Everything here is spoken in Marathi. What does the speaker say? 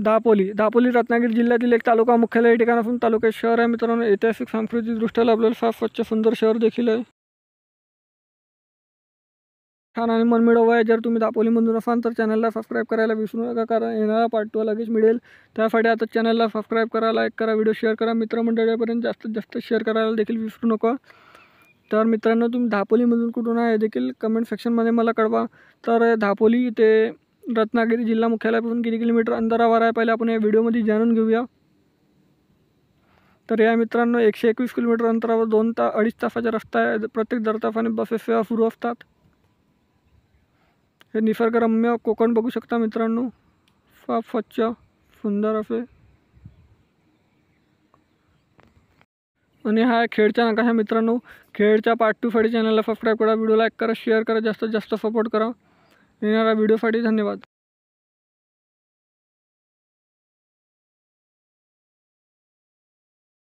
दापोली रत्नागिरी जिल्ह्यातील एक तालुका मुख्यालय ठिकाण असून तालुक्यात शहर आहे मित्रांनो। ऐतिहासिक सांस्कृतिकदृष्ट्या लाभलेलं साफ स्वच्छ सुंदर शहर देखील आहे। छान आणि मनमिळावू आहे। जर तुम्ही दापोलीमधून असाल तर चॅनलला सबस्क्राईब करायला विसरू नका, कारण येणारा पार्ट 2 लगेच मिळेल। त्यासाठी आता चॅनलला सबस्क्राईब करा, लाईक करा, व्हिडिओ शेअर करा, मित्रमंडळीपर्यंत जास्तीत जास्त शेअर करायला देखील विसरू नका। तर मित्रांनो, तुम्ही दापोलीमधून कुठून आहे देखील कमेंट सेक्शनमध्ये मला कळवा। तर दापोली ते रत्नागिरी जिल्हा मुख्यालयापासून किती किलोमीटर अंतरावर आहे पहिले आपण या व्हिडिओमध्ये जाणून घेऊया। तर या मित्रांनो 121 किलोमीटर अंतरावर 2-2.5 तासाचा रस्ता आहे। प्रत्येक दरताफाने बसेस सेवा सुरू असतात। हे निसर्गरम्य कोकण बघू शकता मित्रांनो, साफ स्वच्छ सुंदर असे। आणि हा खेडचा नकाशा मित्रांनो। खेडच्या पार्ट 2 साठी चॅनलला सबस्क्राईब करा, व्हिडिओ लाईक करा, शेअर करा, जास्तीत जास्त सपोर्ट करा। येणाऱ्या व्हिडिओसाठी धन्यवाद।